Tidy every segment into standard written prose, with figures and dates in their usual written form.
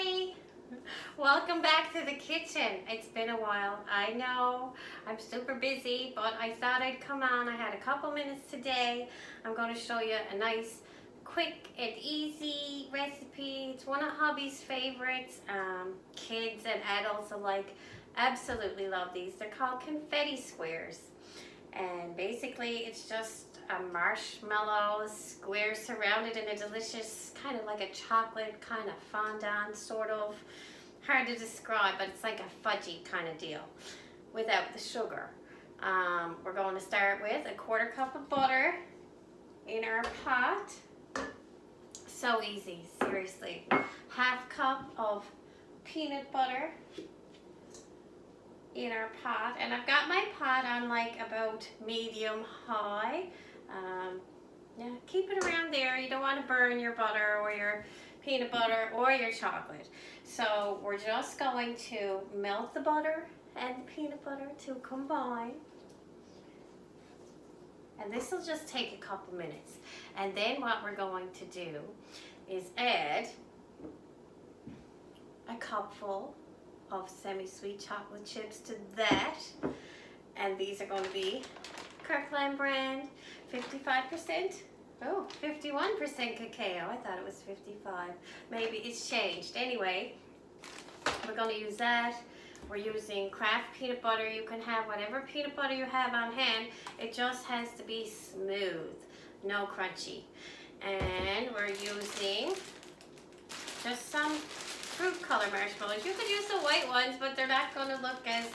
everybody! Welcome back to the kitchen. It's been a while. I know I'm super busy, but I thought I'd come on. I had a couple minutes today. I'm going to show you a nice, quick and easy recipe. It's one of hubby's favorites. Kids and adults alike absolutely love these. They're called confetti squares. And basically it's just a marshmallow square surrounded in a delicious kind of like a chocolate kind of fondant sort of. Hard to describe, but it's like a fudgy kind of deal without the sugar. We're going to start with a 1/4 cup of butter in our pot. So easy, seriously. 1/2 cup of peanut butter in our pot, and I've got my pot on like about medium high. Yeah, keep it around there. You don't want to burn your butter or your peanut butter or your chocolate. So we're just going to melt the butter and the peanut butter to combine, and this will just take a couple minutes. And then what we're going to do is add a cupful of semi-sweet chocolate chips to that, and these are going to be Kirkland brand, 55%. Oh, 51% cacao. I thought it was 55. Maybe it's changed. Anyway, we're going to use that. We're using Kraft peanut butter. You can have whatever peanut butter you have on hand. It just has to be smooth, no crunchy. And we're using just some fruit color marshmallows. You could use the white ones, but they're not going to look as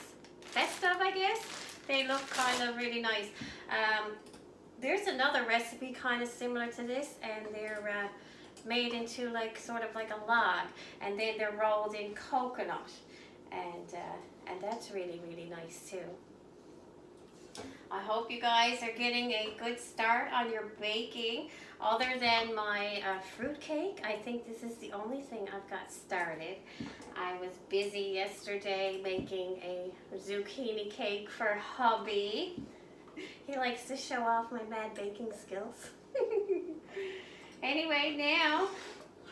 festive, I guess. They look kind of really nice. There's another recipe kind of similar to this, and they're made into like sort of like a log, and then they're rolled in coconut, and that's really nice too. I hope you guys are getting a good start on your baking. Other than my fruit cake, I think this is the only thing I've got started. I was busy yesterday making a zucchini cake for hubby. He likes to show off my mad baking skills. Anyway, now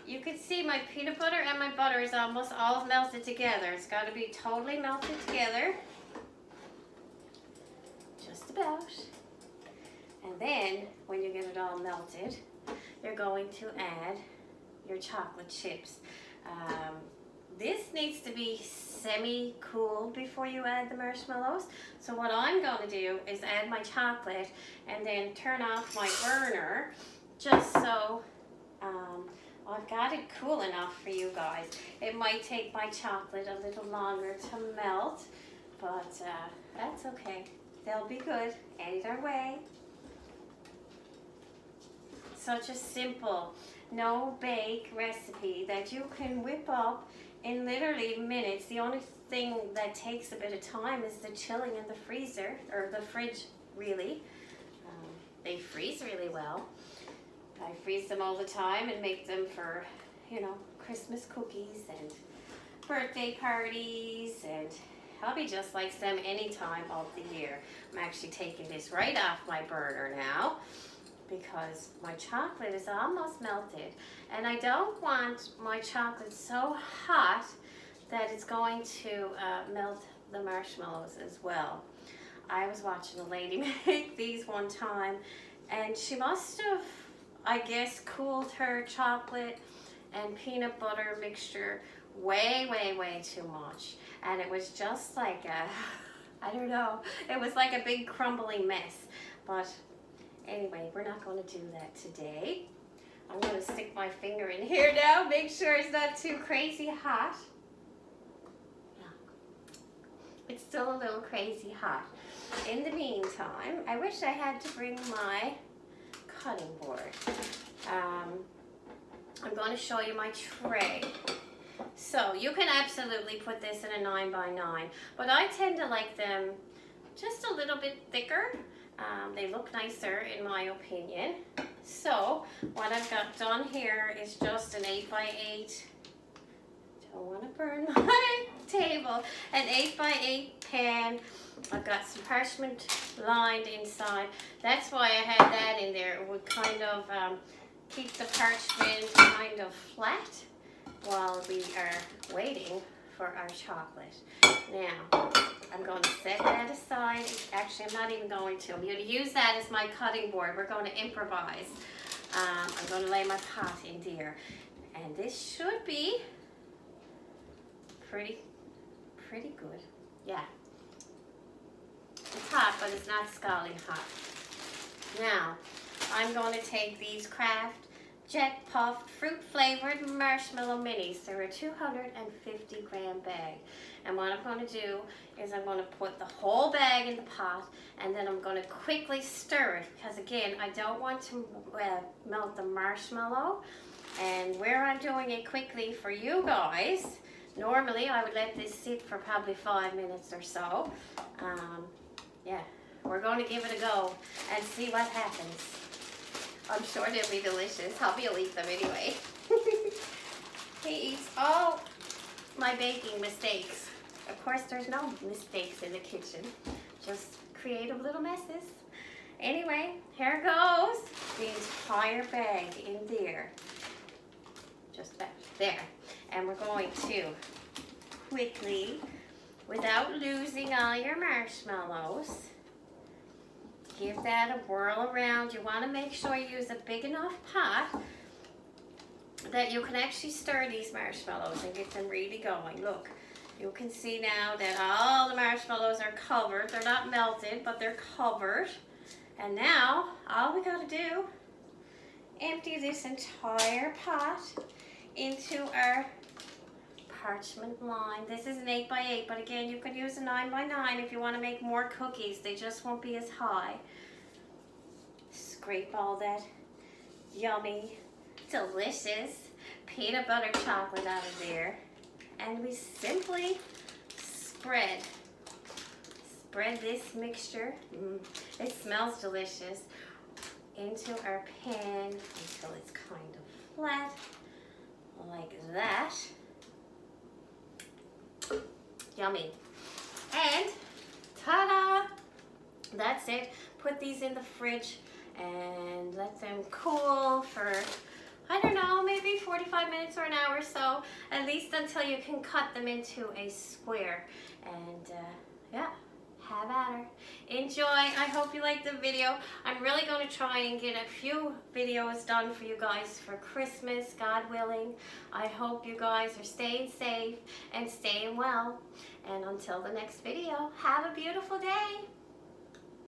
you can see my peanut butter and my butter is almost all melted together. It's got to be totally melted together. Just about. And then, when you get it all melted, you're going to add your chocolate chips. This needs to be semi-cooled before you add the marshmallows. So what I'm going to do is add my chocolate and then turn off my burner just so I've got it cool enough for you guys. It might take my chocolate a little longer to melt, but that's okay. They'll be good either way. Such a simple, no-bake recipe that you can whip up in literally minutes. The only thing that takes a bit of time is the chilling in the freezer, or the fridge, really. They freeze really well. I freeze them all the time and make them for, you know, Christmas cookies and birthday parties, and hubby just likes them any time of the year. I'm actually taking this right off my burner now, because my chocolate is almost melted, and I don't want my chocolate so hot that it's going to melt the marshmallows as well. I was watching a lady make these one time, and she must have, I guess, cooled her chocolate and peanut butter mixture way too much, and it was just like a, I don't know, it was like a big crumbling mess. But anyway, we're not going to do that today. I'm going to stick my finger in here now, make sure it's not too crazy hot. It's still a little crazy hot. In the meantime, I wish I had to bring my cutting board. I'm going to show you my tray. So you can absolutely put this in a 9x9, but I tend to like them just a little bit thicker. They look nicer in my opinion. So what I've got done here is just an 8x8. Don't want to burn my table. An 8x8 pan. I've got some parchment lined inside. That's why I had that in there. It would kind of keep the parchment kind of flat while we are waiting for our chocolate. Now, I'm going to set that aside. Actually, I'm not even going to. I'm going to use that as my cutting board. We're going to improvise. I'm going to lay my pot in there. And this should be pretty good. Yeah. It's hot, but it's not scalding hot. Now, I'm going to take these Kraft Jet Puffed Fruit Flavored Marshmallow Minis. They're a 250 gram bag. And what I'm going to do is I'm going to put the whole bag in the pot, and then I'm going to quickly stir it, because again, I don't want to melt the marshmallow. And where I'm doing it quickly for you guys, normally I would let this sit for probably 5 minutes or so. Yeah, we're going to give it a go and see what happens. I'm sure they'll be delicious. Hubby will eat them anyway. He eats all my baking mistakes. Of course, there's no mistakes in the kitchen. Just creative little messes. Anyway, here goes the entire bag in there. Just back there. And we're going to quickly, without losing all your marshmallows, give that a whirl around. You want to make sure you use a big enough pot that you can actually stir these marshmallows and get them really going. Look, you can see now that all the marshmallows are covered. They're not melted, but they're covered. And now, all we got to do, empty this entire pot into our parchment line. This is an 8 by 8, but again, you could use a 9 by 9 if you want to make more cookies. They just won't be as high. Scrape all that yummy, delicious peanut butter chocolate out of there, and we simply spread this mixture. It smells delicious, into our pan until it's kind of flat, like that. Yummy. And ta-da! That's it. Put these in the fridge and let them cool for, I don't know, maybe 45 minutes or an hour or so, at least until you can cut them into a square. And yeah, have at her. Enjoy. I hope you liked the video. I'm really going to try and get a few videos done for you guys for Christmas, God willing. I hope you guys are staying safe and staying well. And until the next video, have a beautiful day.